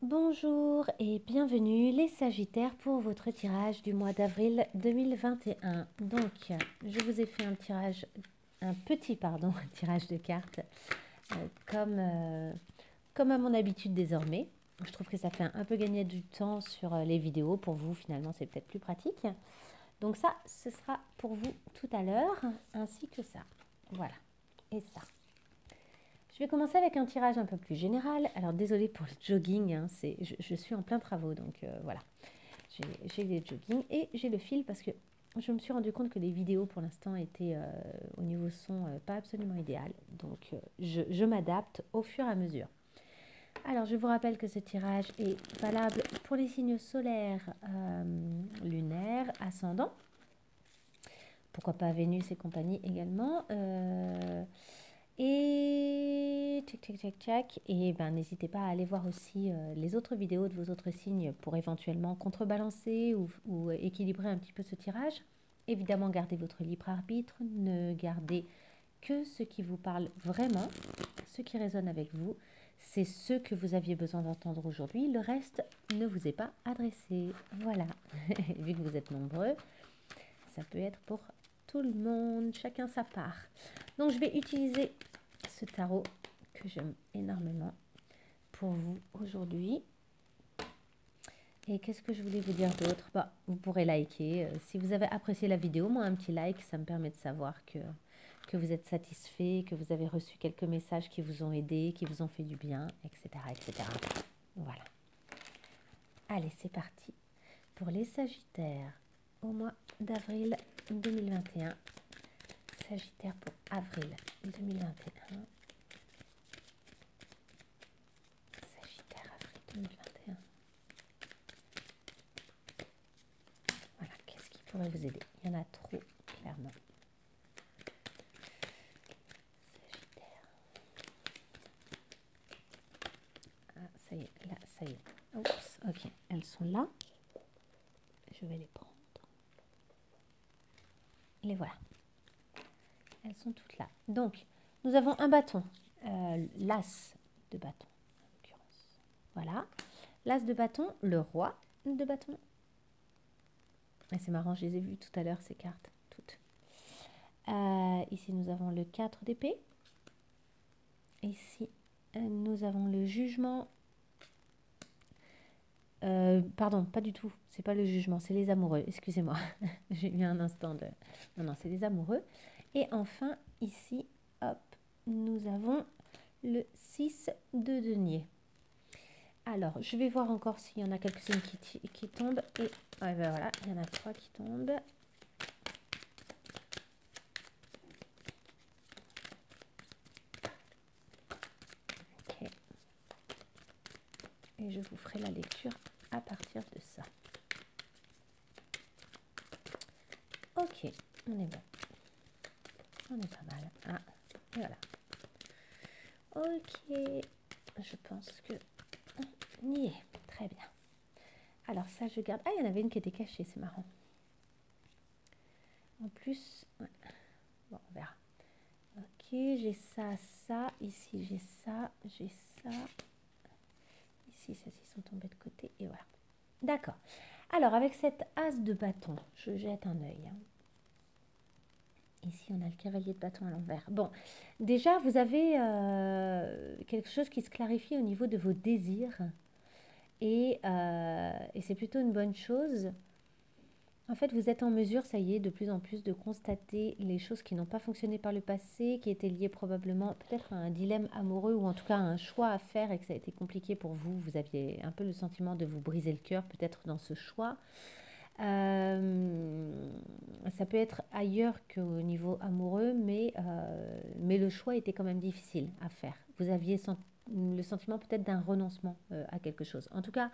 Bonjour et bienvenue les Sagittaires pour votre tirage du mois d'avril 2021. Donc, je vous ai fait un petit tirage de cartes euh, comme, euh, comme à mon habitude désormais. Je trouve que ça fait un peu gagner du temps sur les vidéos. Pour vous, finalement, c'est peut-être plus pratique. Donc ça, ce sera pour vous tout à l'heure, ainsi que ça. Voilà, et ça. Je vais commencer avec un tirage un peu plus général. Alors désolée pour le jogging, hein, je suis en plein travaux, donc voilà. J'ai les jogging et j'ai le fil parce que je me suis rendu compte que les vidéos pour l'instant étaient au niveau son pas absolument idéales. Donc je m'adapte au fur et à mesure. Alors je vous rappelle que ce tirage est valable pour les signes solaires, lunaires, ascendants. Pourquoi pas Vénus et compagnie également. Et tchac tchac tchac tchac. Et ben n'hésitez pas à aller voir aussi les autres vidéos de vos autres signes pour éventuellement contrebalancer ou équilibrer un petit peu ce tirage. Évidemment, gardez votre libre arbitre, ne gardez que ce qui vous parle vraiment, ce qui résonne avec vous. C'est ce que vous aviez besoin d'entendre aujourd'hui. Le reste ne vous est pas adressé. Voilà. Vu que vous êtes nombreux, ça peut être pour tout le monde, chacun sa part. Donc je vais utiliser ce tarot que j'aime énormément pour vous aujourd'hui. Et qu'est-ce que je voulais vous dire d'autre? Vous pourrez liker. Si vous avez apprécié la vidéo, moi un petit like, ça me permet de savoir que vous êtes satisfait, que vous avez reçu quelques messages qui vous ont aidé, qui vous ont fait du bien, etc. etc. Voilà. Allez, c'est parti pour les Sagittaires au mois d'avril 2021. Sagittaire pour avril 2021. Sagittaire avril 2021. Voilà, qu'est-ce qui pourrait vous aider? Il y en a trop, clairement. Sagittaire. Ah, ça y est, là, ça y est. Oups, ok, elles sont là. Je vais les prendre. Les voilà. Elles sont toutes là. Donc, nous avons un bâton. L'as de bâton, en l'occurrence. Voilà. L'as de bâton, le roi de bâton. Et c'est marrant, je les ai vues tout à l'heure, ces cartes. Toutes. Ici, nous avons le 4 d'épée. Ici, nous avons le jugement. Pardon, pas du tout. C'est pas le jugement, c'est les amoureux. Excusez-moi. J'ai eu un instant de... Non, non, c'est les amoureux. Et enfin, ici, hop, nous avons le 6 de denier. Alors, je vais voir encore s'il y en a quelques-unes qui tombent. Et ouais, ben voilà, il y en a 3 qui tombent. Ok. Et je vous ferai la lecture à partir de ça. Ok, on est bon. On est pas mal. Ah, et voilà. Ok, je pense que on y est. Très bien. Alors ça, je garde. Ah, il y en avait une qui était cachée, c'est marrant. En plus, ouais. Bon, on verra. Ok, j'ai ça, ça. Ici, j'ai ça, j'ai ça. Ici, celles-ci sont tombées de côté. Et voilà. D'accord. Alors, avec cette as de bâton, je jette un œil. Ici, on a le cavalier de bâton à l'envers. Bon, déjà, vous avez quelque chose qui se clarifie au niveau de vos désirs. Et c'est plutôt une bonne chose. En fait, vous êtes en mesure, ça y est, de plus en plus de constater les choses qui n'ont pas fonctionné par le passé, qui étaient liées probablement peut-être à un dilemme amoureux ou en tout cas à un choix à faire et que ça a été compliqué pour vous. Vous aviez un peu le sentiment de vous briser le cœur peut-être dans ce choix. Ça peut être ailleurs qu'au niveau amoureux, mais le choix était quand même difficile à faire. Vous aviez le sentiment peut-être d'un renoncement à quelque chose. En tout cas,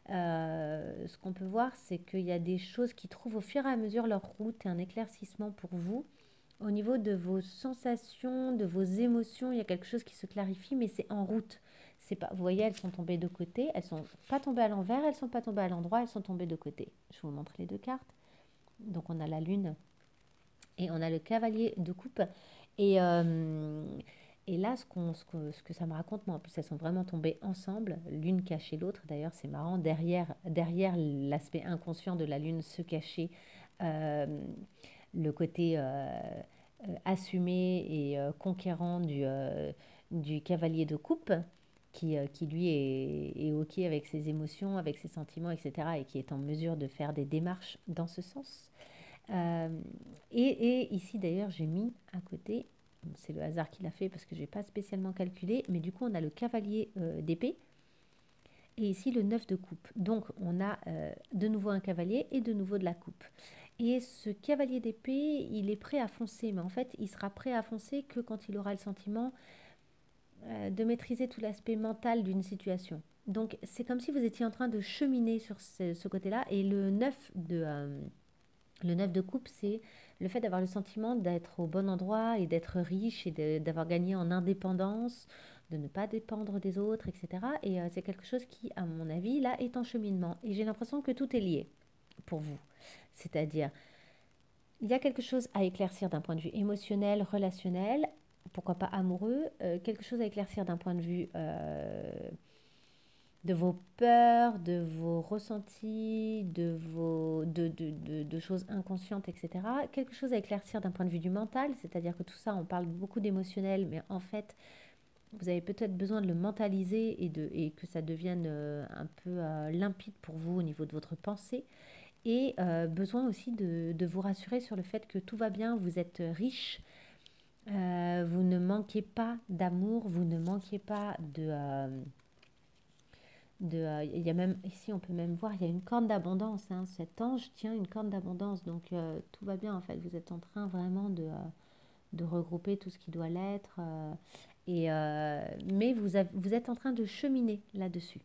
ce qu'on peut voir, c'est qu'il y a des choses qui trouvent au fur et à mesure leur route et un éclaircissement pour vous. Au niveau de vos sensations, de vos émotions, il y a quelque chose qui se clarifie, mais c'est en route. C'est pas, vous voyez, elles sont tombées de côté, elles sont pas tombées à l'envers, elles sont pas tombées à l'endroit, elles sont tombées de côté. Je vous montre les deux cartes. Donc on a la lune et on a le cavalier de coupe. Et Et là, ce que ça me raconte, moi, en plus, elles sont vraiment tombées ensemble, l'une cachait l'autre. D'ailleurs, c'est marrant, derrière l'aspect inconscient de la lune se cachait euh, le côté assumé et conquérant du cavalier de coupe, qui lui est OK avec ses émotions, avec ses sentiments, etc., et qui est en mesure de faire des démarches dans ce sens. Euh, et ici, d'ailleurs, j'ai mis à côté, c'est le hasard qui l'a fait parce que je n'ai pas spécialement calculé, mais du coup, on a le cavalier d'épée et ici le 9 de coupe. Donc, on a de nouveau un cavalier et de nouveau de la coupe. Et ce cavalier d'épée, il est prêt à foncer, mais en fait, il sera prêt à foncer que quand il aura le sentiment de maîtriser tout l'aspect mental d'une situation. Donc, c'est comme si vous étiez en train de cheminer sur ce côté-là. Et le 9 de coupe, c'est le fait d'avoir le sentiment d'être au bon endroit et d'être riche et d'avoir gagné en indépendance, de ne pas dépendre des autres, etc. Et c'est quelque chose qui, à mon avis, là, est en cheminement. Et j'ai l'impression que tout est lié pour vous. C'est-à-dire, il y a quelque chose à éclaircir d'un point de vue émotionnel, relationnel, pourquoi pas amoureux, quelque chose à éclaircir d'un point de vue de vos peurs, de vos ressentis, de choses inconscientes, etc. Quelque chose à éclaircir d'un point de vue du mental, c'est-à-dire que tout ça, on parle beaucoup d'émotionnel, mais en fait, vous avez peut-être besoin de le mentaliser et que ça devienne un peu limpide pour vous au niveau de votre pensée. Et besoin aussi de vous rassurer sur le fait que tout va bien, vous êtes riche, vous ne manquez pas d'amour, vous ne manquez pas il y a même ici, on peut même voir, il y a une corne d'abondance, hein. Cet ange tient une corne d'abondance, donc tout va bien en fait. Vous êtes en train vraiment de regrouper tout ce qui doit l'être, mais vous êtes en train de cheminer là-dessus.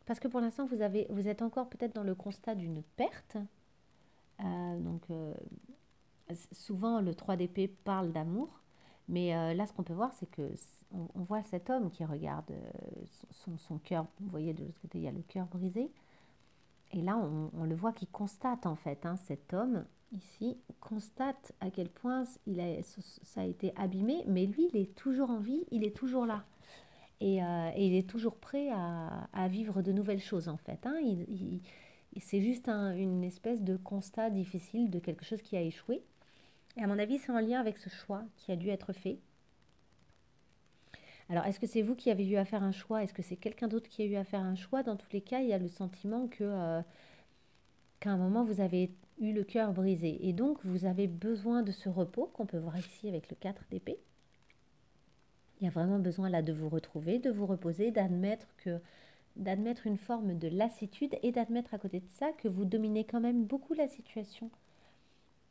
Parce que pour l'instant, vous êtes encore peut-être dans le constat d'une perte. Donc souvent, le 3 d'épée parle d'amour, mais là, ce qu'on peut voir, c'est que on voit cet homme qui regarde son cœur. Vous voyez, de l'autre côté, il y a le cœur brisé. Et là, on le voit qui constate, en fait, hein, cet homme, ici, constate à quel point ça a été abîmé, mais lui, il est toujours en vie, il est toujours là. Et il est toujours prêt à vivre de nouvelles choses, en fait, hein. C'est juste une espèce de constat difficile de quelque chose qui a échoué. Et à mon avis, c'est en lien avec ce choix qui a dû être fait. Alors, est-ce que c'est vous qui avez eu à faire un choix? Est-ce que c'est quelqu'un d'autre qui a eu à faire un choix? Dans tous les cas, il y a le sentiment qu'à un moment, vous avez eu le cœur brisé. Et donc, vous avez besoin de ce repos qu'on peut voir ici avec le 4 d'épée. Il y a vraiment besoin là de vous retrouver, de vous reposer, d'admettre une forme de lassitude et d'admettre à côté de ça que vous dominez quand même beaucoup la situation.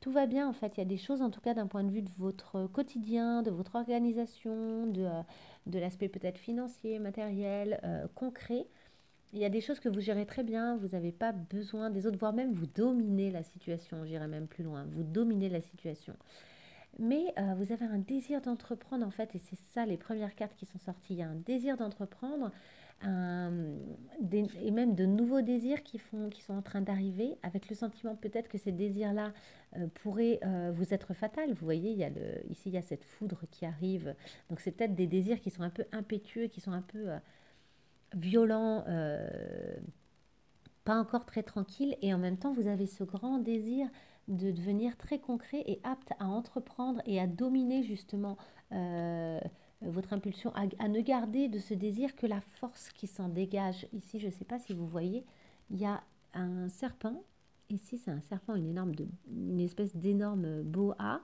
Tout va bien en fait, il y a des choses en tout cas d'un point de vue de votre quotidien, de votre organisation, de l'aspect peut-être financier, matériel, concret. Il y a des choses que vous gérez très bien, vous n'avez pas besoin des autres, voire même vous dominez la situation, j'irai même plus loin, vous dominez la situation. Mais vous avez un désir d'entreprendre en fait, et c'est ça les premières cartes qui sont sorties. Il y a un désir d'entreprendre, et même de nouveaux désirs qui sont en train d'arriver, avec le sentiment peut-être que ces désirs-là pourraient vous être fatals. Vous voyez, ici il y a cette foudre qui arrive. Donc c'est peut-être des désirs qui sont un peu impétueux, qui sont un peu violents, pas encore très tranquilles, et en même temps vous avez ce grand désir de devenir très concret et apte à entreprendre et à dominer justement votre impulsion, à ne garder de ce désir que la force qui s'en dégage. Ici, je ne sais pas si vous voyez, il y a un serpent. Ici, c'est un serpent, une espèce d'énorme boa,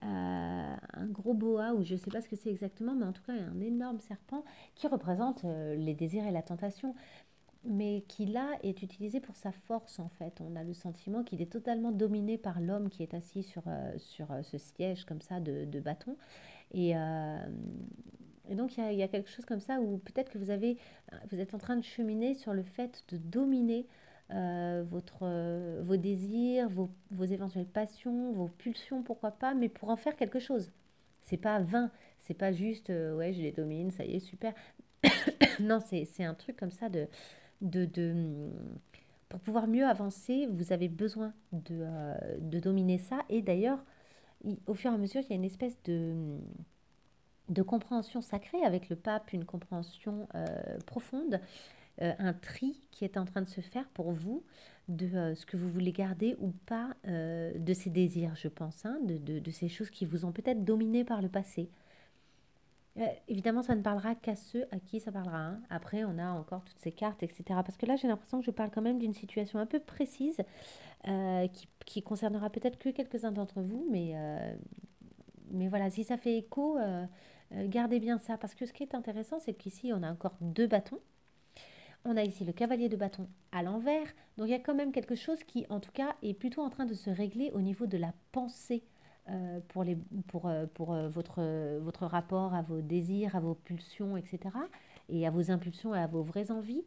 un gros boa, ou je ne sais pas ce que c'est exactement, mais en tout cas, il y a un énorme serpent qui représente les désirs et la tentation, mais qui là est utilisé pour sa force en fait. On a le sentiment qu'il est totalement dominé par l'homme qui est assis sur ce siège comme ça de bâton. Et, euh, et donc il y a quelque chose comme ça où peut-être que vous êtes en train de cheminer sur le fait de dominer vos désirs, vos éventuelles passions, vos pulsions, pourquoi pas, mais pour en faire quelque chose. C'est pas vain, c'est pas juste ouais, je les domine, ça y est, super. Non, c'est un truc comme ça de pour pouvoir mieux avancer, vous avez besoin de dominer ça. Et d'ailleurs, au fur et à mesure, il y a une espèce de compréhension sacrée avec le pape, une compréhension profonde, un tri qui est en train de se faire pour vous de ce que vous voulez garder ou pas de ces désirs, je pense, hein, de ces choses qui vous ont peut-être dominé par le passé. Évidemment, ça ne parlera qu'à ceux à qui ça parlera, hein. Après, on a encore toutes ces cartes, etc. Parce que là, j'ai l'impression que je parle quand même d'une situation un peu précise qui concernera peut-être que quelques-uns d'entre vous. Mais voilà, si ça fait écho, gardez bien ça. Parce que ce qui est intéressant, c'est qu'ici, on a encore deux bâtons. On a ici le cavalier de bâton à l'envers. Donc il y a quand même quelque chose qui, en tout cas, est plutôt en train de se régler au niveau de la pensée pour, les, pour votre rapport à vos désirs, à vos pulsions, etc. Et à vos impulsions et à vos vraies envies.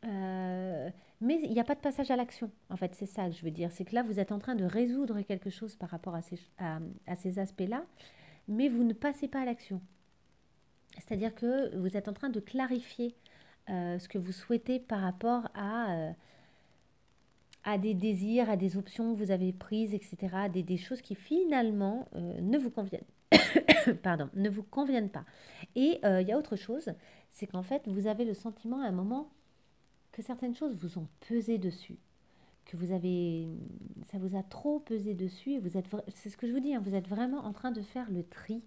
Euh, mais il n'y a pas de passage à l'action. En fait, c'est ça que je veux dire. C'est que là, vous êtes en train de résoudre quelque chose par rapport à ces aspects-là, mais vous ne passez pas à l'action. C'est-à-dire que vous êtes en train de clarifier ce que vous souhaitez par rapport à des désirs, à des options que vous avez prises, etc. Des choses qui finalement ne vous conviennent. Pardon, ne vous conviennent pas. Et il y a autre chose, c'est qu'en fait, vous avez le sentiment à un moment que certaines choses vous ont pesé dessus, que ça vous a trop pesé dessus, et c'est ce que je vous dis, hein, vous êtes vraiment en train de faire le tri.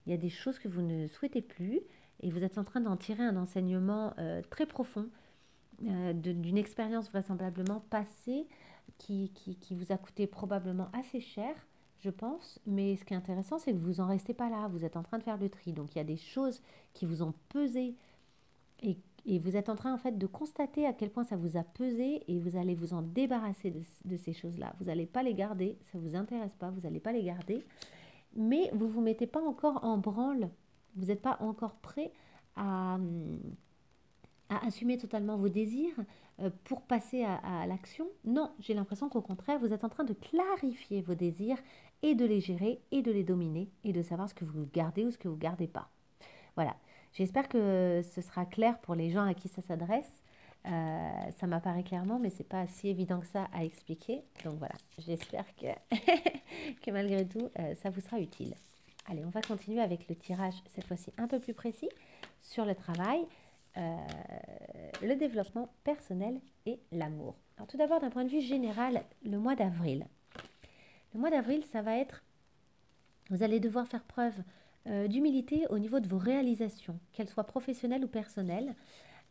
Il y a des choses que vous ne souhaitez plus, et vous êtes en train d'en tirer un enseignement très profond, d'une expérience vraisemblablement passée qui vous a coûté probablement assez cher, je pense. Mais ce qui est intéressant, c'est que vous n'en restez pas là, vous êtes en train de faire le tri. Donc il y a des choses qui vous ont pesé et vous êtes en train en fait de constater à quel point ça vous a pesé et vous allez vous en débarrasser de ces choses-là. Vous n'allez pas les garder, ça ne vous intéresse pas, vous n'allez pas les garder. Mais vous ne vous mettez pas encore en branle, vous n'êtes pas encore prêt à, à assumer totalement vos désirs pour passer à l'action. Non, j'ai l'impression qu'au contraire, vous êtes en train de clarifier vos désirs et de les gérer et de les dominer et de savoir ce que vous gardez ou ce que vous ne gardez pas. Voilà, j'espère que ce sera clair pour les gens à qui ça s'adresse. Ça m'apparaît clairement, mais c'est pas si évident que ça à expliquer. Donc voilà, j'espère que, que malgré tout, ça vous sera utile. Allez, on va continuer avec le tirage, cette fois-ci un peu plus précis, sur le travail, le développement personnel et l'amour. Alors tout d'abord, d'un point de vue général, le mois d'avril. Le mois d'avril, ça va être, vous allez devoir faire preuve d'humilité au niveau de vos réalisations, qu'elles soient professionnelles ou personnelles.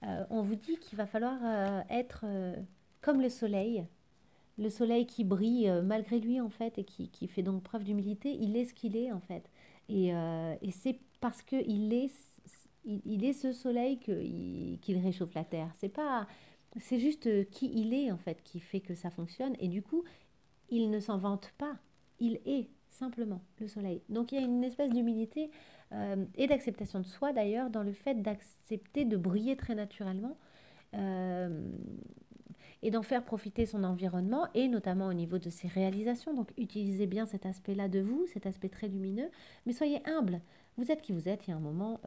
On vous dit qu'il va falloir être comme le soleil qui brille malgré lui en fait et qui fait donc preuve d'humilité. Il est ce qu'il est en fait. Et c'est parce qu'il est, il est ce soleil qu'il réchauffe la terre. C'est juste qui il est en fait qui fait que ça fonctionne. Et du coup, il ne s'en vante pas. Il est simplement le soleil. Donc il y a une espèce d'humilité et d'acceptation de soi d'ailleurs dans le fait d'accepter de briller très naturellement euh, et d'en faire profiter son environnement et notamment au niveau de ses réalisations. Donc utilisez bien cet aspect-là de vous, cet aspect très lumineux, mais soyez humble. Vous êtes qui vous êtes. Il y a un moment,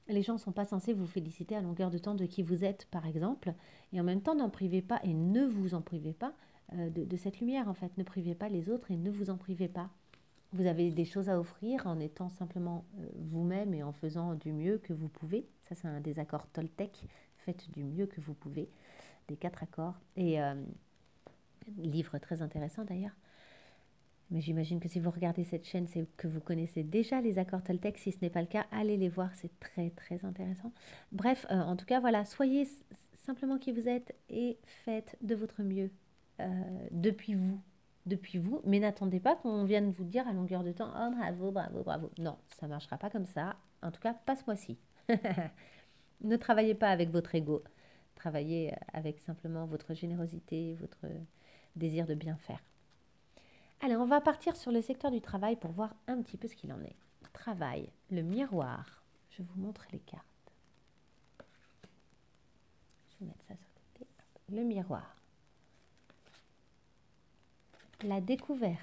les gens ne sont pas censés vous féliciter à longueur de temps de qui vous êtes, par exemple, et en même temps n'en privez pas et ne vous en privez pas de cette lumière en fait. Ne privez pas les autres et ne vous en privez pas. Vous avez des choses à offrir en étant simplement vous-même et en faisant du mieux que vous pouvez. Ça, c'est un des accords Toltec. Faites du mieux que vous pouvez. Des 4 accords. Et livre très intéressant d'ailleurs. Mais j'imagine que si vous regardez cette chaîne, c'est que vous connaissez déjà les accords Toltec. Si ce n'est pas le cas, allez les voir. C'est très, très intéressant. Bref, en tout cas, voilà. Soyez simplement qui vous êtes et faites de votre mieux depuis vous. Depuis vous, mais n'attendez pas qu'on vienne vous dire à longueur de temps, oh bravo, bravo, bravo. Non, ça ne marchera pas comme ça. En tout cas, pas ce mois-ci. Ne travaillez pas avec votre ego. Travaillez avec simplement votre générosité, votre désir de bien faire. Allez, on va partir sur le secteur du travail pour voir un petit peu ce qu'il en est. Travail, le miroir. Je vous montre les cartes. Je vais mettre ça sur le côté. Le miroir. La découverte.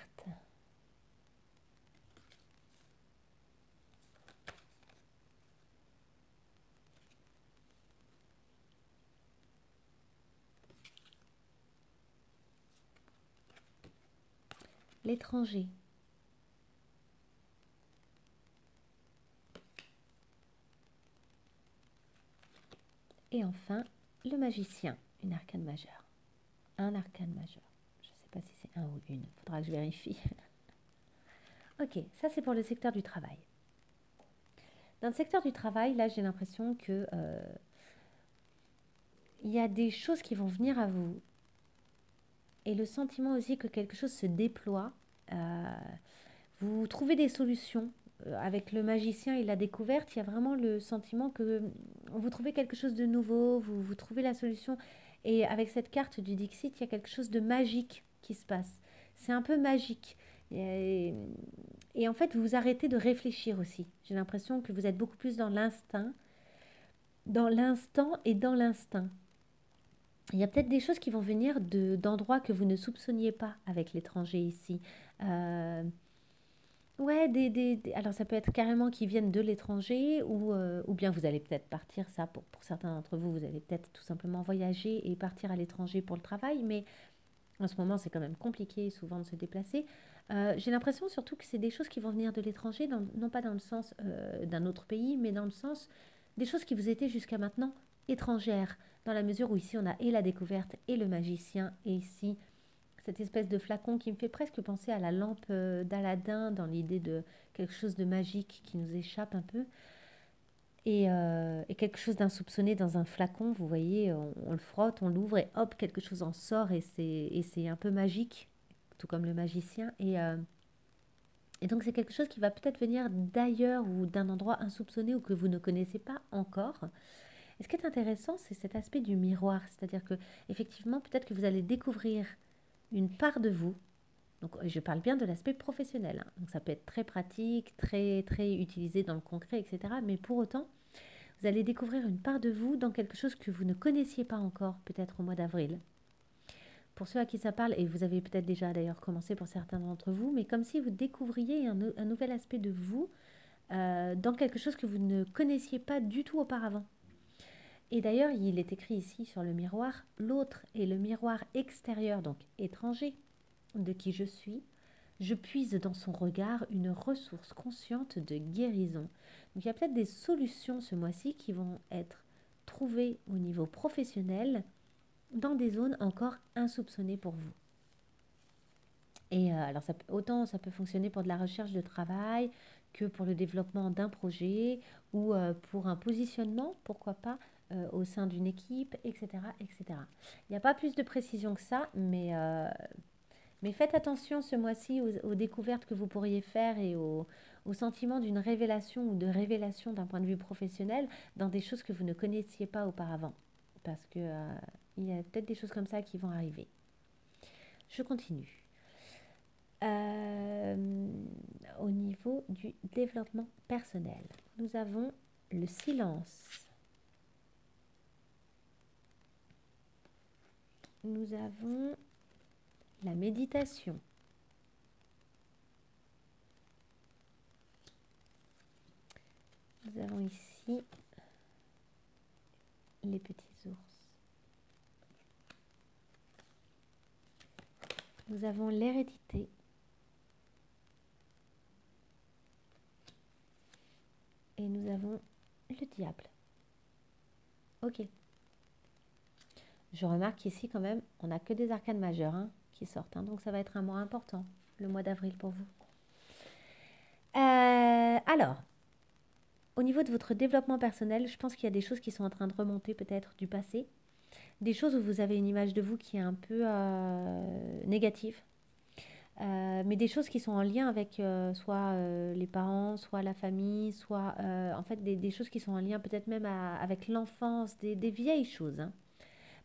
L'étranger. Et enfin, le magicien, une arcane majeure. Un arcane majeur. Je ne sais pas si c'est un ou une, il faudra que je vérifie. Ok, ça c'est pour le secteur du travail. Dans le secteur du travail, là j'ai l'impression que il y a des choses qui vont venir à vous et le sentiment aussi que quelque chose se déploie. Vous trouvez des solutions. Avec le magicien et la découverte, il y a vraiment le sentiment que vous trouvez quelque chose de nouveau, vous trouvez la solution. Et avec cette carte du Dixit, il y a quelque chose de magique qui se passe. C'est un peu magique. Et en fait, vous arrêtez de réfléchir aussi. J'ai l'impression que vous êtes beaucoup plus dans l'instinct, dans l'instant et dans l'instinct. Il y a peut-être des choses qui vont venir d'endroits que vous ne soupçonniez pas avec l'étranger ici. Euh, Ouais, alors ça peut être carrément qu'ils viennent de l'étranger ou bien vous allez peut-être partir, ça pour certains d'entre vous, vous allez peut-être tout simplement voyager et partir à l'étranger pour le travail, mais en ce moment c'est quand même compliqué souvent de se déplacer. J'ai l'impression surtout que c'est des choses qui vont venir de l'étranger, non pas dans le sens d'un autre pays, mais dans le sens des choses qui vous étaient jusqu'à maintenant étrangères, dans la mesure où ici on a et la découverte et le magicien, et ici cette espèce de flacon qui me fait presque penser à la lampe d'Aladin dans l'idée de quelque chose de magique qui nous échappe un peu et quelque chose d'insoupçonné dans un flacon, vous voyez, on le frotte, on l'ouvre et hop, quelque chose en sort et c'est un peu magique, tout comme le magicien et donc c'est quelque chose qui va peut-être venir d'ailleurs ou d'un endroit insoupçonné ou que vous ne connaissez pas encore. Et ce qui est intéressant, c'est cet aspect du miroir, c'est-à-dire que effectivement, peut-être que vous allez découvrir une part de vous. Donc, je parle bien de l'aspect professionnel, hein. Donc, ça peut être très pratique, très, très utilisé dans le concret, etc. Mais pour autant, vous allez découvrir une part de vous dans quelque chose que vous ne connaissiez pas encore, peut-être au mois d'avril. Pour ceux à qui ça parle, et vous avez peut-être déjà d'ailleurs commencé pour certains d'entre vous, mais comme si vous découvriez un nouvel aspect de vous dans quelque chose que vous ne connaissiez pas du tout auparavant. Et d'ailleurs, il est écrit ici sur le miroir, l'autre est le miroir extérieur, donc étranger, de qui je suis. Je puise dans son regard une ressource consciente de guérison. Donc il y a peut-être des solutions ce mois-ci qui vont être trouvées au niveau professionnel dans des zones encore insoupçonnées pour vous. Et alors autant ça peut fonctionner pour de la recherche de travail que pour le développement d'un projet ou pour un positionnement, pourquoi pas, au sein d'une équipe, etc., etc. Il n'y a pas plus de précision que ça, mais faites attention ce mois-ci aux découvertes que vous pourriez faire et au sentiment d'une révélation ou de révélation d'un point de vue professionnel dans des choses que vous ne connaissiez pas auparavant. Parce que il y a peut-être des choses comme ça qui vont arriver. Je continue. Au niveau du développement personnel, nous avons le silence. Nous avons la méditation. Nous avons ici les petits ours. Nous avons l'hérédité. Et nous avons le diable. Ok. Je remarque qu'ici, quand même, on n'a que des arcanes majeures qui sortent. Donc, ça va être un mois important, le mois d'avril pour vous. Alors, au niveau de votre développement personnel, je pense qu'il y a des choses qui sont en train de remonter peut-être du passé. Des choses où vous avez une image de vous qui est un peu négative. Mais des choses qui sont en lien avec soit les parents, soit la famille, soit en fait des choses qui sont en lien peut-être même avec l'enfance, des vieilles choses.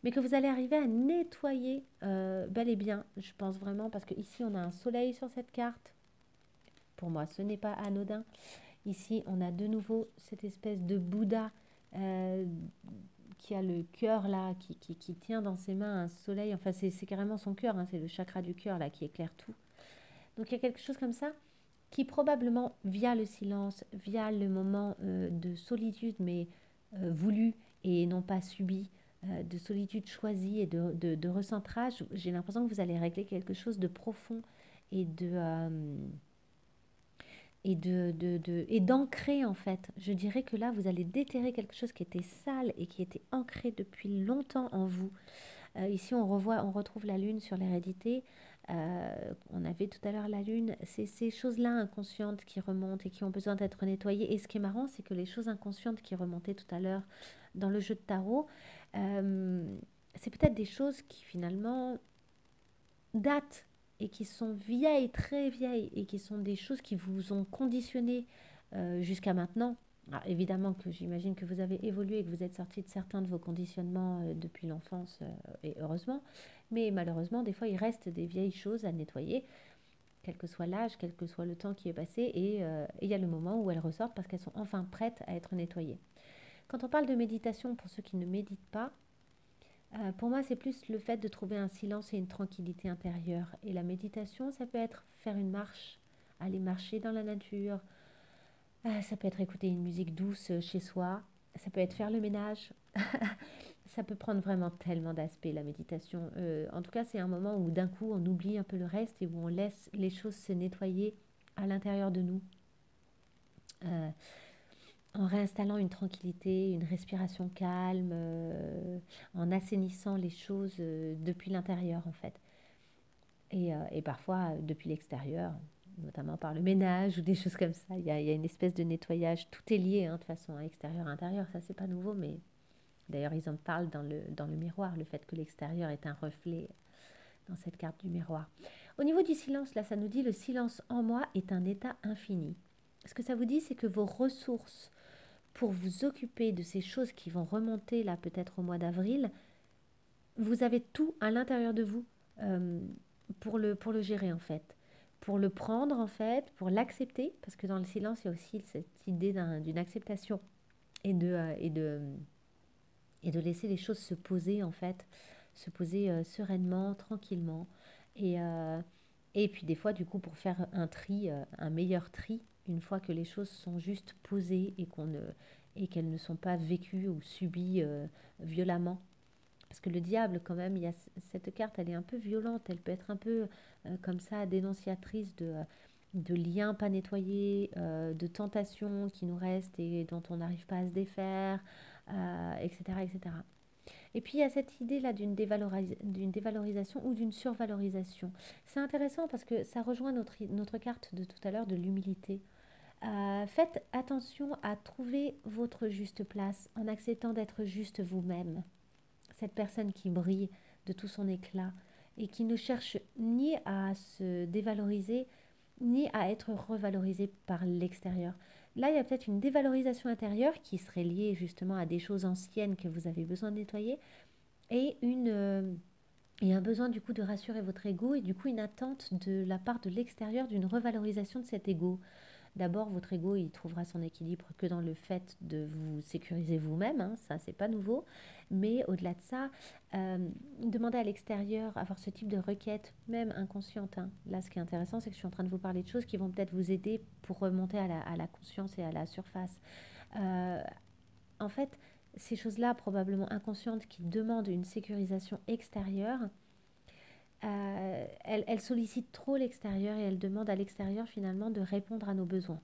Mais que vous allez arriver à nettoyer bel et bien, je pense vraiment, parce qu'ici on a un soleil sur cette carte. Pour moi, ce n'est pas anodin. Ici, on a de nouveau cette espèce de Bouddha qui a le cœur là, qui tient dans ses mains un soleil. Enfin, c'est carrément son cœur, c'est le chakra du cœur là qui éclaire tout. Donc, il y a quelque chose comme ça qui probablement, via le silence, via le moment de solitude, mais voulu et non pas subi, de solitude choisie et de recentrage, j'ai l'impression que vous allez régler quelque chose de profond et et d'ancrer en fait. Je dirais que là, vous allez déterrer quelque chose qui était sale et qui était ancré depuis longtemps en vous. Ici, on retrouve la lune sur l'hérédité. On avait tout à l'heure la lune. C'est ces choses-là inconscientes qui remontent et qui ont besoin d'être nettoyées. Et ce qui est marrant, c'est que les choses inconscientes qui remontaient tout à l'heure dans le jeu de tarot, euh, c'est peut-être des choses qui finalement datent et qui sont vieilles, très vieilles, et qui sont des choses qui vous ont conditionné jusqu'à maintenant. Alors, évidemment que j'imagine que vous avez évolué et que vous êtes sorti de certains de vos conditionnements depuis l'enfance, et heureusement. Mais malheureusement, des fois, il reste des vieilles choses à nettoyer, quel que soit l'âge, quel que soit le temps qui est passé, et il y a le moment où elles ressortent parce qu'elles sont enfin prêtes à être nettoyées. Quand on parle de méditation, pour ceux qui ne méditent pas, pour moi, c'est plus le fait de trouver un silence et une tranquillité intérieure. Et la méditation, ça peut être faire une marche, aller marcher dans la nature. Ça peut être écouter une musique douce chez soi. Ça peut être faire le ménage. Ça peut prendre vraiment tellement d'aspects, la méditation. En tout cas, c'est un moment où d'un coup, on oublie un peu le reste et où on laisse les choses se nettoyer à l'intérieur de nous. Euh, En réinstallant une tranquillité, une respiration calme, en assainissant les choses depuis l'intérieur en fait. Et parfois depuis l'extérieur, notamment par le ménage ou des choses comme ça. Il y a une espèce de nettoyage, tout est lié de toute façon, à extérieur, intérieur, ça c'est pas nouveau, mais d'ailleurs ils en parlent dans le miroir, le fait que l'extérieur est un reflet dans cette carte du miroir. Au niveau du silence, là ça nous dit le silence en moi est un état infini. Ce que ça vous dit, c'est que vos ressources pour vous occuper de ces choses qui vont remonter là peut-être au mois d'avril, vous avez tout à l'intérieur de vous euh, pour le gérer en fait. Pour le prendre en fait, pour l'accepter, parce que dans le silence, il y a aussi cette idée d'une acceptation et et de laisser les choses se poser en fait, se poser sereinement, tranquillement. Et, euh, et puis des fois, du coup, pour faire un tri, un meilleur tri, une fois que les choses sont juste posées et qu'elles ne sont pas vécues ou subies violemment. Parce que le diable, quand même, il y a cette carte, elle est un peu violente, elle peut être un peu comme ça, dénonciatrice de liens pas nettoyés, de tentations qui nous restent et dont on n'arrive pas à se défaire, etc., etc. Et puis il y a cette idée-là d'une dévalorisation ou d'une survalorisation. C'est intéressant parce que ça rejoint notre carte de tout à l'heure de l'humilité. Faites attention à trouver votre juste place en acceptant d'être juste vous-même. Cette personne qui brille de tout son éclat et qui ne cherche ni à se dévaloriser, ni à être revalorisée par l'extérieur. Là, il y a peut-être une dévalorisation intérieure qui serait liée justement à des choses anciennes que vous avez besoin de nettoyer et un besoin du coup de rassurer votre ego et du coup une attente de la part de l'extérieur d'une revalorisation de cet ego. D'abord, votre ego, il trouvera son équilibre que dans le fait de vous sécuriser vous-même, hein, ça c'est pas nouveau. Mais au-delà de ça, demander à l'extérieur, avoir ce type de requête, même inconsciente. Hein. Là, ce qui est intéressant, c'est que je suis en train de vous parler de choses qui vont peut-être vous aider pour remonter à la conscience et à la surface. Euh, En fait, ces choses-là, probablement inconscientes, qui demandent une sécurisation extérieure, elles sollicitent trop l'extérieur et elles demandent à l'extérieur finalement de répondre à nos besoins.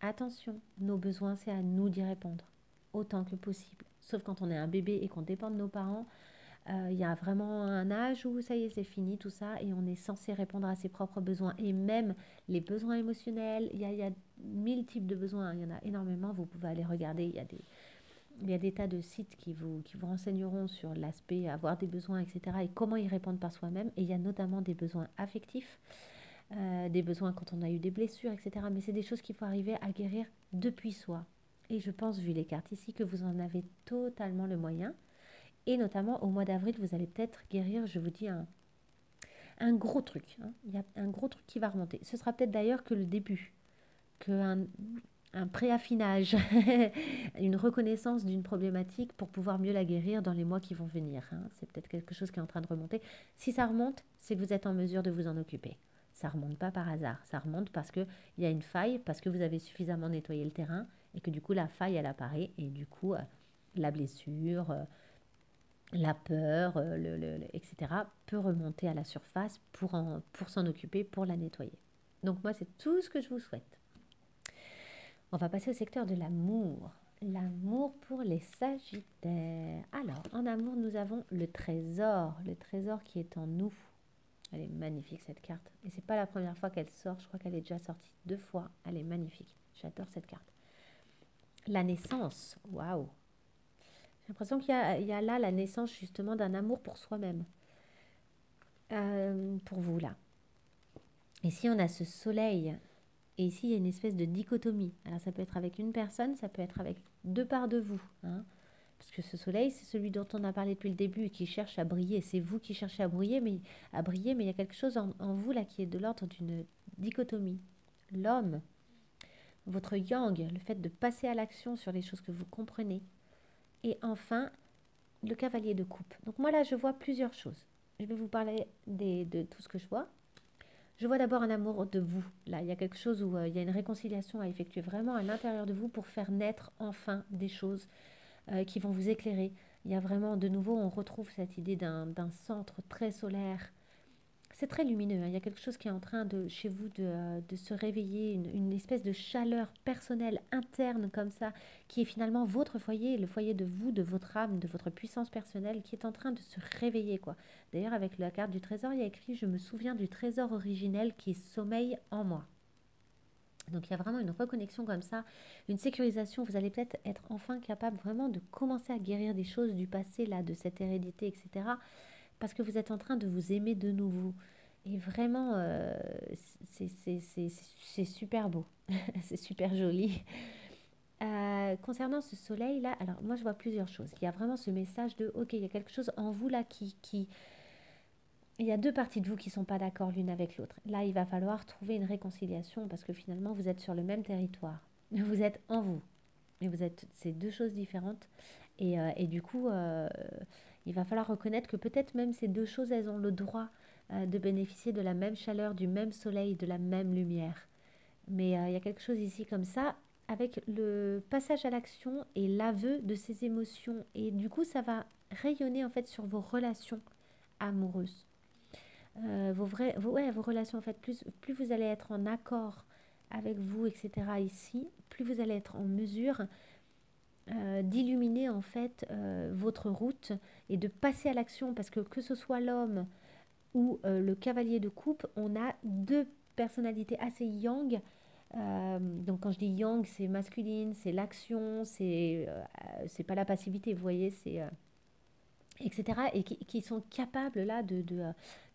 Attention, nos besoins, c'est à nous d'y répondre autant que possible. Sauf quand on est un bébé et qu'on dépend de nos parents, il y a vraiment un âge où ça y est, c'est fini tout ça et on est censé répondre à ses propres besoins. Et même les besoins émotionnels, il y a 1000 types de besoins, il y en a énormément, vous pouvez aller regarder, il y a des tas de sites qui vous renseigneront sur l'aspect avoir des besoins, etc. et comment y répondre par soi-même. Et il y a notamment des besoins affectifs, des besoins quand on a eu des blessures, etc. Mais c'est des choses qu'il faut arriver à guérir depuis soi. Et je pense, vu les cartes ici, que vous en avez totalement le moyen. Et notamment au mois d'avril, vous allez peut-être guérir, je vous dis, un gros truc. Hein. Il y a un gros truc qui va remonter. Ce sera peut-être d'ailleurs que le début, qu'un un préaffinage, une reconnaissance d'une problématique pour pouvoir mieux la guérir dans les mois qui vont venir. Hein. C'est peut-être quelque chose qui est en train de remonter. Si ça remonte, c'est que vous êtes en mesure de vous en occuper. Ça ne remonte pas par hasard. Ça remonte parce qu'il y a une faille, parce que vous avez suffisamment nettoyé le terrain et que du coup la faille, elle apparaît et du coup la blessure, la peur, etc. peut remonter à la surface pour s'en occuper, pour la nettoyer. Donc moi, c'est tout ce que je vous souhaite. On va passer au secteur de l'amour. L'amour pour les Sagittaires. Alors, en amour, nous avons le trésor qui est en nous. Elle est magnifique cette carte. Et c'est pas la première fois qu'elle sort, je crois qu'elle est déjà sortie 2 fois. Elle est magnifique. J'adore cette carte. La naissance, waouh. J'ai l'impression qu'il y a là la naissance justement d'un amour pour soi-même. Pour vous là. Ici, on a ce soleil. Et ici, il y a une espèce de dichotomie. Alors, ça peut être avec une personne, ça peut être avec 2 parts de vous. Hein. Parce que ce soleil, c'est celui dont on a parlé depuis le début et qui cherche à briller. C'est vous qui cherchez à briller, mais il y a quelque chose en vous là qui est de l'ordre d'une dichotomie. L'homme, votre yang, le fait de passer à l'action sur les choses que vous comprenez. Et enfin, le cavalier de coupe. Donc moi là, je vois plusieurs choses. Je vais vous parler de tout ce que je vois. Je vois d'abord un amour de vous. Là, il y a quelque chose où il y a une réconciliation à effectuer vraiment à l'intérieur de vous pour faire naître enfin des choses qui vont vous éclairer. Il y a vraiment, de nouveau, on retrouve cette idée d'un centre très solaire. C'est très lumineux. Hein. Il y a quelque chose qui est en train de, chez vous de se réveiller, une espèce de chaleur personnelle, interne comme ça, qui est finalement votre foyer, le foyer de vous, de votre âme, de votre puissance personnelle, qui est en train de se réveiller, quoi. D'ailleurs, avec la carte du trésor, il y a écrit « Je me souviens du trésor originel qui sommeille en moi ». Donc il y a vraiment une reconnexion comme ça, une sécurisation. Vous allez peut-être être enfin capable vraiment de commencer à guérir des choses du passé, là, de cette hérédité, etc. Parce que vous êtes en train de vous aimer de nouveau. Et vraiment, c'est super beau. C'est super joli. Concernant ce soleil-là, alors moi je vois plusieurs choses. Il y a vraiment ce message de, ok, il y a quelque chose en vous là qui... Il y a 2 parties de vous qui ne sont pas d'accord l'une avec l'autre. Là, il va falloir trouver une réconciliation parce que finalement, vous êtes sur le même territoire. Vous êtes en vous. Et vous êtes, c'est 2 choses différentes. Et du coup, il va falloir reconnaître que peut-être même ces 2 choses, elles ont le droit de bénéficier de la même chaleur, du même soleil, de la même lumière. Mais il y a quelque chose ici comme ça, avec le passage à l'action et l'aveu de ces émotions. Et du coup, ça va rayonner en fait sur vos relations amoureuses. Vos relations, en fait, plus vous allez être en accord avec vous, etc. ici, plus vous allez être en mesure d'illuminer en fait votre route et de passer à l'action parce que ce soit l'homme ou le cavalier de coupe, on a 2 personnalités assez yang. Donc quand je dis yang, c'est masculine, c'est l'action, c'est pas la passivité, vous voyez, c'est etc. Et qui sont capables là de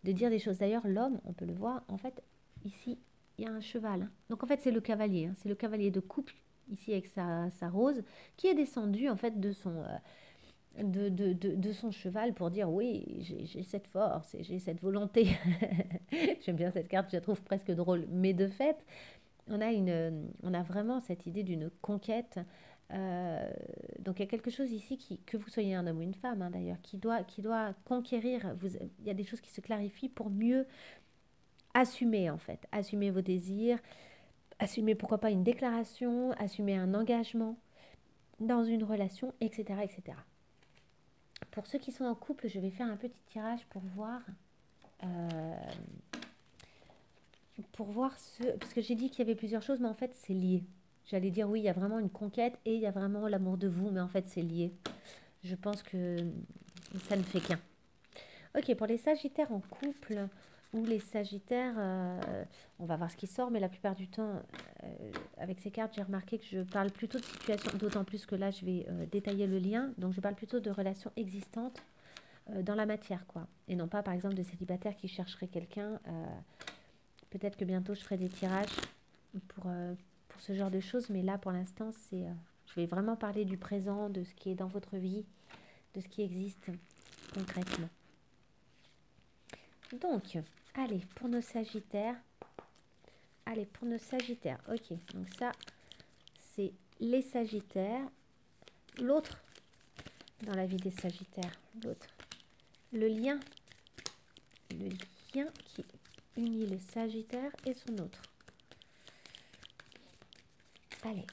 dire des choses. D'ailleurs, l'homme, on peut le voir, en fait, ici, il y a un cheval. Hein. Donc en fait, c'est le cavalier, hein, c'est le cavalier de coupe ici avec sa rose, qui est descendu en fait de son cheval pour dire oui, j'ai cette force et j'ai cette volonté. J'aime bien cette carte, je la trouve presque drôle. Mais de fait, on a vraiment cette idée d'une conquête. Donc il y a quelque chose ici, que vous soyez un homme ou une femme hein, d'ailleurs, qui doit conquérir. Il y a des choses qui se clarifient pour mieux assumer en fait, assumer vos désirs, assumer pourquoi pas une déclaration, assumer un engagement dans une relation, etc., etc. Pour ceux qui sont en couple, je vais faire un petit tirage euh, pour voir parce que j'ai dit qu'il y avait plusieurs choses, mais en fait c'est lié. J'allais dire oui, il y a vraiment une conquête et il y a vraiment l'amour de vous, mais en fait c'est lié. Je pense que ça ne fait qu'un. Ok, pour les Sagittaires en couple ou les Sagittaires, on va voir ce qui sort, mais la plupart du temps, avec ces cartes, j'ai remarqué que je parle plutôt de situations, d'autant plus que là, je vais détailler le lien. Donc, je parle plutôt de relations existantes dans la matière, quoi. Et non pas, par exemple, de célibataires qui chercheraient quelqu'un. Peut-être que bientôt, je ferai des tirages pour ce genre de choses, mais là, pour l'instant, je vais vraiment parler du présent, de ce qui est dans votre vie, de ce qui existe concrètement. Donc, allez, pour nos Sagittaires. Allez, pour nos Sagittaires. Ok, donc ça, c'est les Sagittaires. L'autre, dans la vie des Sagittaires, l'autre. Le lien qui unit le Sagittaire et son autre. Allez.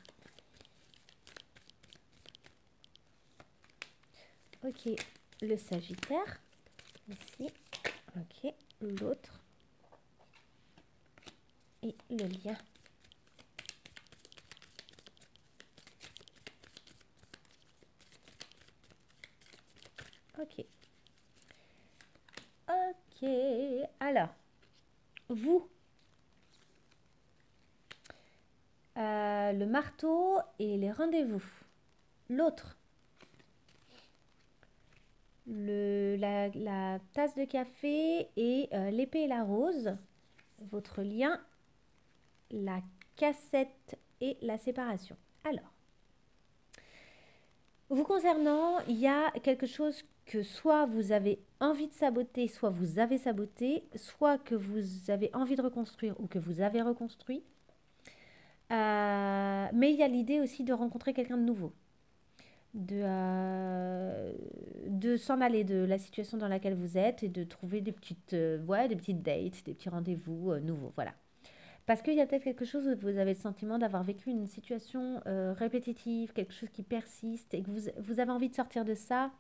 Ok, le Sagittaire, ici. Ok, l'autre. Et le lien. Ok. Ok. Alors, vous, le marteau et les rendez-vous. L'autre, la tasse de café et l'épée et la rose. Votre lien, la cassette et la séparation. Alors, vous concernant, il y a quelque chose que soit vous avez envie de saboter, soit vous avez saboté, soit que vous avez envie de reconstruire ou que vous avez reconstruit. Mais il y a l'idée aussi de rencontrer quelqu'un de nouveau, de s'en aller de la situation dans laquelle vous êtes et de trouver des petites dates, des petits rendez-vous nouveaux. Voilà. Parce qu'il y a peut-être quelque chose où vous avez le sentiment d'avoir vécu une situation répétitive, quelque chose qui persiste et que vous avez envie de sortir de ça,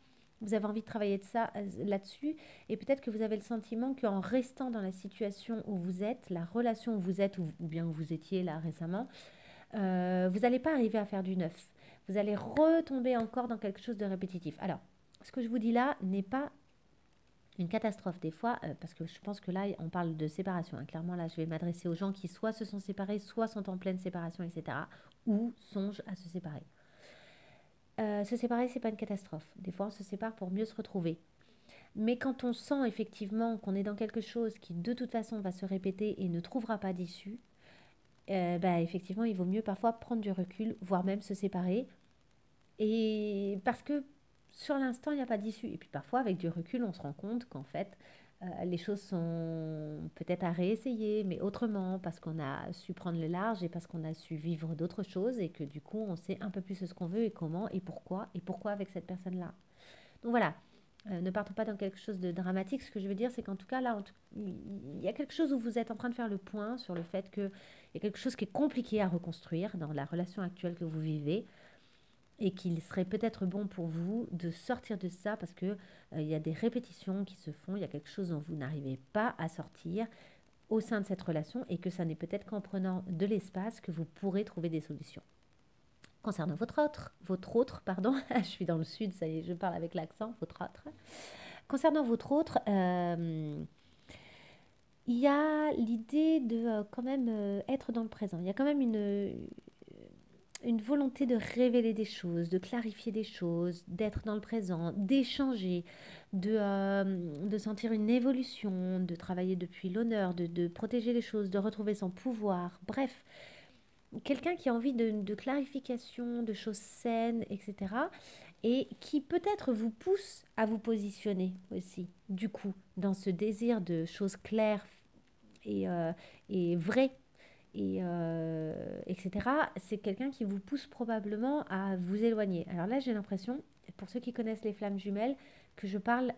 vous avez envie de travailler de ça là-dessus. Et peut-être que vous avez le sentiment qu'en restant dans la situation où vous êtes, la relation où vous êtes ou bien où vous étiez là récemment, vous n'allez pas arriver à faire du neuf. Vous allez retomber encore dans quelque chose de répétitif. Alors, ce que je vous dis là n'est pas une catastrophe des fois, parce que je pense que là, on parle de séparation. Hein. Clairement, là, je vais m'adresser aux gens qui soit se sont séparés, soit sont en pleine séparation, etc. Ou songent à se séparer. Se séparer, c'est pas une catastrophe. Des fois, on se sépare pour mieux se retrouver. Mais quand on sent effectivement qu'on est dans quelque chose qui, de toute façon, va se répéter et ne trouvera pas d'issue, effectivement, il vaut mieux parfois prendre du recul, voire même se séparer. Et parce que sur l'instant, il n'y a pas d'issue. Et puis parfois, avec du recul, on se rend compte qu'en fait, les choses sont peut-être à réessayer, mais autrement, parce qu'on a su prendre le large et parce qu'on a su vivre d'autres choses et que du coup, on sait un peu plus ce qu'on veut et comment et pourquoi avec cette personne-là. Donc voilà, ne partons pas dans quelque chose de dramatique. Ce que je veux dire, c'est qu'en tout cas, là, il y a quelque chose où vous êtes en train de faire le point sur le fait qu'il y a quelque chose qui est compliqué à reconstruire dans la relation actuelle que vous vivez et qu'il serait peut-être bon pour vous de sortir de ça parce que il y a des répétitions qui se font, il y a quelque chose dont vous n'arrivez pas à sortir au sein de cette relation et que ça n'est peut-être qu'en prenant de l'espace que vous pourrez trouver des solutions. Concernant votre autre, pardon, je suis dans le sud, ça y est, je parle avec l'accent, votre autre. Concernant votre autre, il y a l'idée de quand même être dans le présent. Il y a quand même une volonté de révéler des choses, de clarifier des choses, d'être dans le présent, d'échanger, de sentir une évolution, de travailler depuis l'honneur, de protéger les choses, de retrouver son pouvoir. Bref, quelqu'un qui a envie de clarification, de choses saines, etc. Et qui peut-être vous pousse à vous positionner aussi, du coup, dans ce désir de choses claires et, euh, et vraies etc. C'est quelqu'un qui vous pousse probablement à vous éloigner. Alors là, j'ai l'impression, pour ceux qui connaissent les flammes jumelles, que je parle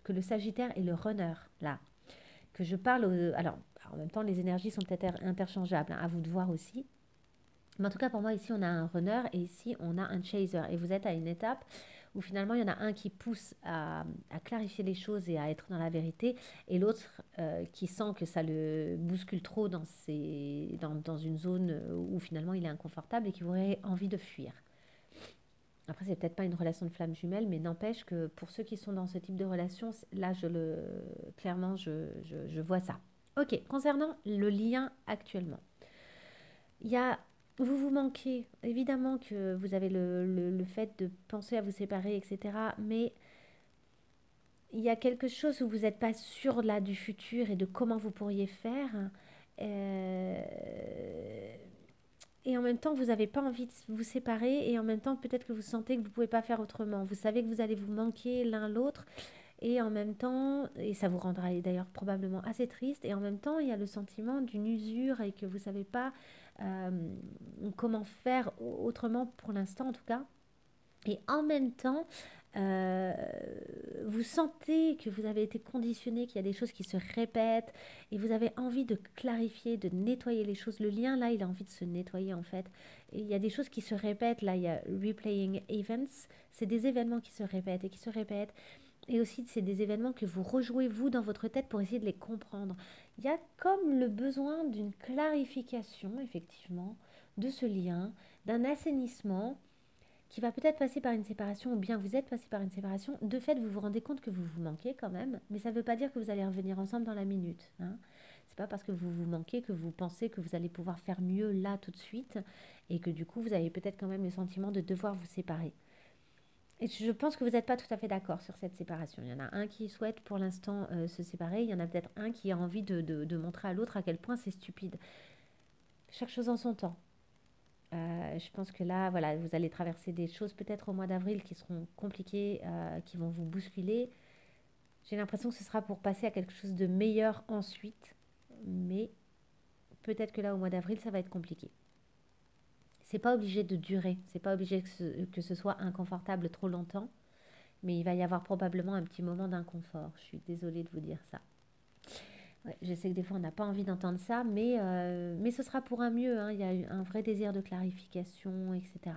que le Sagittaire est le runner, là. Que je parle... alors, en même temps, les énergies sont peut-être interchangeables, hein, à vous de voir aussi. Mais en tout cas, pour moi, ici, on a un runner et ici, on a un chaser. Et vous êtes à une étape où finalement, il y en a un qui pousse à clarifier les choses et à être dans la vérité, et l'autre qui sent que ça le bouscule trop dans une zone où finalement, il est inconfortable et qui aurait envie de fuir. Après, c'est peut-être pas une relation de flamme jumelle, mais n'empêche que pour ceux qui sont dans ce type de relation, là, clairement, je vois ça. Ok, concernant le lien actuellement. Il y a, vous vous manquez, évidemment que vous avez le fait de penser à vous séparer, etc. Mais il y a quelque chose où vous n'êtes pas sûr là du futur et de comment vous pourriez faire. Euh, et en même temps, vous n'avez pas envie de vous séparer et en même temps, peut-être que vous sentez que vous ne pouvez pas faire autrement. Vous savez que vous allez vous manquer l'un l'autre et en même temps, et ça vous rendra d'ailleurs probablement assez triste, et en même temps, il y a le sentiment d'une usure et que vous ne savez pas euh, comment faire autrement pour l'instant en tout cas. Et en même temps, euh, vous sentez que vous avez été conditionné, qu'il y a des choses qui se répètent et vous avez envie de clarifier, de nettoyer les choses. Le lien, là, il a envie de se nettoyer en fait. Et il y a des choses qui se répètent. Là, il y a replaying events. C'est des événements qui se répètent et qui se répètent. Et aussi, c'est des événements que vous rejouez, vous, dans votre tête pour essayer de les comprendre. Il y a comme le besoin d'une clarification, effectivement, de ce lien, d'un assainissement qui va peut-être passer par une séparation, ou bien vous êtes passé par une séparation. De fait, vous vous rendez compte que vous vous manquez quand même, mais ça ne veut pas dire que vous allez revenir ensemble dans la minute, hein. C'est pas parce que vous vous manquez que vous pensez que vous allez pouvoir faire mieux là tout de suite, et que du coup vous avez peut-être quand même le sentiment de devoir vous séparer. Et je pense que vous n'êtes pas tout à fait d'accord sur cette séparation. Il y en a un qui souhaite pour l'instant se séparer, il y en a peut-être un qui a envie de montrer à l'autre à quel point c'est stupide. Chaque chose en son temps. Je pense que là, voilà, vous allez traverser des choses peut-être au mois d'avril qui seront compliquées, qui vont vous bousculer. J'ai l'impression que ce sera pour passer à quelque chose de meilleur ensuite, mais peut-être que là, au mois d'avril, ça va être compliqué. C'est pas obligé de durer, c'est pas obligé que ce soit inconfortable trop longtemps, mais il va y avoir probablement un petit moment d'inconfort. Je suis désolée de vous dire ça. Ouais, je sais que des fois on n'a pas envie d'entendre ça, mais ce sera pour un mieux, hein. Il y a eu un vrai désir de clarification, etc.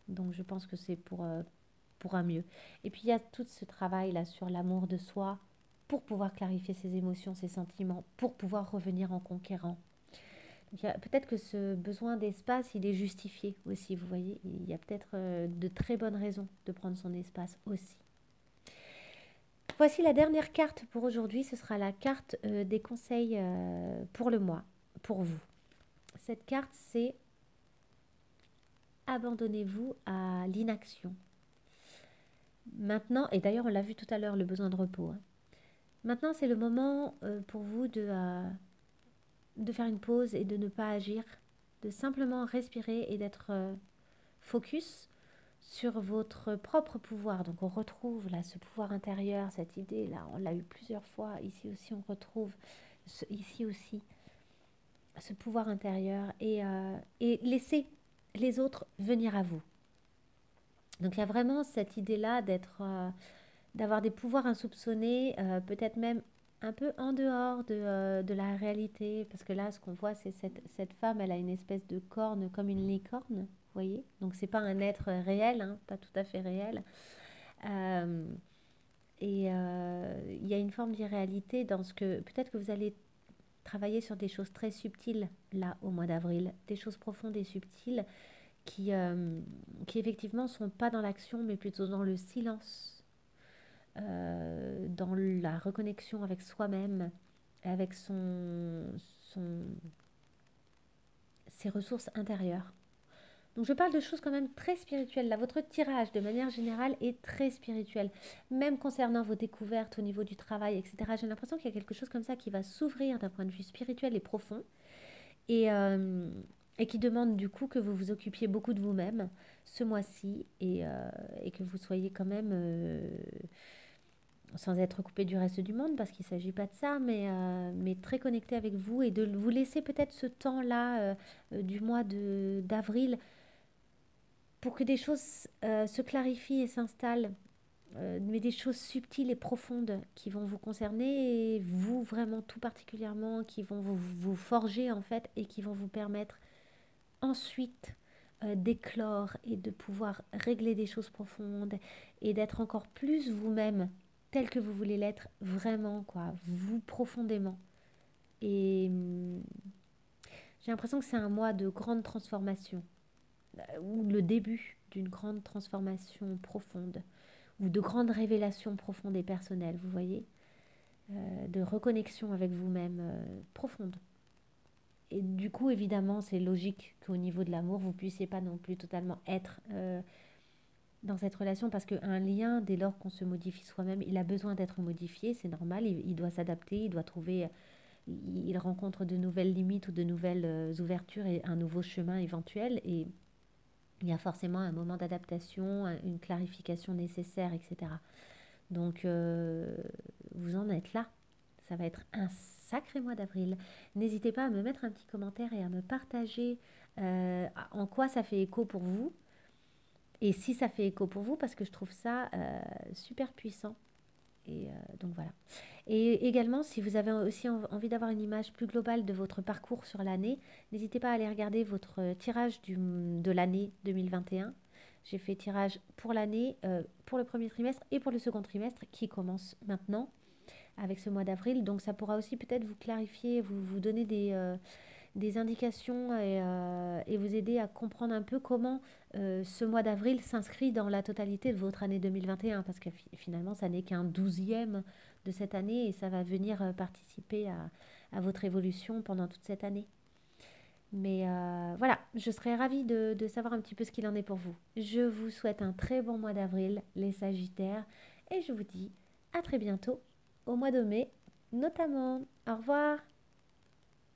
Donc je pense que c'est pour un mieux. Et puis il y a tout ce travail-là sur l'amour de soi pour pouvoir clarifier ses émotions, ses sentiments, pour pouvoir revenir en conquérant. Peut-être que ce besoin d'espace, il est justifié aussi, vous voyez. Il y a peut-être de très bonnes raisons de prendre son espace aussi. Voici la dernière carte pour aujourd'hui. Ce sera la carte des conseils pour le mois, pour vous. Cette carte, c'est abandonnez-vous à l'inaction. Maintenant, et d'ailleurs on l'a vu tout à l'heure, le besoin de repos, hein. Maintenant, c'est le moment pour vous de faire une pause et de ne pas agir, de simplement respirer et d'être focus sur votre propre pouvoir. Donc on retrouve là ce pouvoir intérieur, cette idée là, on l'a eu plusieurs fois. Ici aussi on retrouve ici aussi ce pouvoir intérieur et laisser les autres venir à vous. Donc il y a vraiment cette idée là d'avoir des pouvoirs insoupçonnés, peut-être même un peu en dehors de la réalité, parce que là, ce qu'on voit, c'est cette femme, elle a une espèce de corne comme une licorne, vous voyez. Donc, c'est pas un être réel, hein, pas tout à fait réel. Euh, il y a une forme d'irréalité dans ce que peut-être que vous allez travailler sur des choses très subtiles là au mois d'avril, des choses profondes et subtiles qui effectivement sont pas dans l'action, mais plutôt dans le silence, dans la reconnexion avec soi-même, avec ses ressources intérieures. Donc je parle de choses quand même très spirituelles. Là, votre tirage, de manière générale, est très spirituel. Même concernant vos découvertes au niveau du travail, etc. J'ai l'impression qu'il y a quelque chose comme ça qui va s'ouvrir d'un point de vue spirituel et profond. Et, euh, et qui demande du coup que vous vous occupiez beaucoup de vous-même ce mois-ci et que vous soyez quand même sans être coupé du reste du monde, parce qu'il ne s'agit pas de ça, mais très connecté avec vous et de vous laisser peut-être ce temps-là du mois d'avril pour que des choses se clarifient et s'installent, mais des choses subtiles et profondes qui vont vous concerner, et vous vraiment tout particulièrement, qui vont vous forger en fait et qui vont vous permettre ensuite d'éclore et de pouvoir régler des choses profondes et d'être encore plus vous-même tel que vous voulez l'être vraiment, quoi, vous profondément. Et j'ai l'impression que c'est un mois de grande transformation, ou le début d'une grande transformation profonde, ou de grandes révélations profondes et personnelles, vous voyez, de reconnexion avec vous-même profonde. Et du coup, évidemment, c'est logique qu'au niveau de l'amour, vous puissiez pas non plus totalement être dans cette relation, parce qu'un lien, dès lors qu'on se modifie soi-même, il a besoin d'être modifié, c'est normal, il doit s'adapter, il doit trouver, il rencontre de nouvelles limites ou de nouvelles ouvertures et un nouveau chemin éventuel, et il y a forcément un moment d'adaptation, une clarification nécessaire, etc. Donc, vous en êtes là. Ça va être un sacré mois d'avril. N'hésitez pas à me mettre un petit commentaire et à me partager en quoi ça fait écho pour vous. Et si ça fait écho pour vous, parce que je trouve ça super puissant. Et donc voilà. Et également, si vous avez aussi envie d'avoir une image plus globale de votre parcours sur l'année, n'hésitez pas à aller regarder votre tirage de l'année 2021. J'ai fait tirage pour l'année, pour le premier trimestre et pour le second trimestre qui commence maintenant avec ce mois d'avril. Donc ça pourra aussi peut-être vous clarifier, vous donner des indications et vous aider à comprendre un peu comment ce mois d'avril s'inscrit dans la totalité de votre année 2021, parce que finalement, ça n'est qu'un 12e de cette année et ça va venir participer à votre évolution pendant toute cette année. Mais voilà, je serais ravie de savoir un petit peu ce qu'il en est pour vous. Je vous souhaite un très bon mois d'avril, les Sagittaires, et je vous dis à très bientôt, au mois de mai notamment. Au revoir!